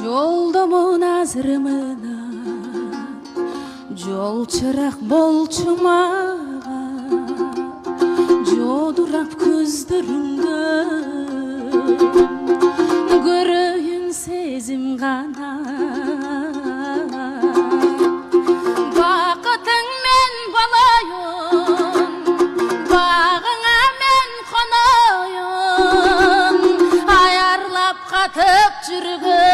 Жолдомун азырымына жол чырак болчу мага, жодурап көздөрүңдө көрөйүн сезим гана. Бакытың мен балайын, багыңа мен коноюн, аярлап катып жүргөн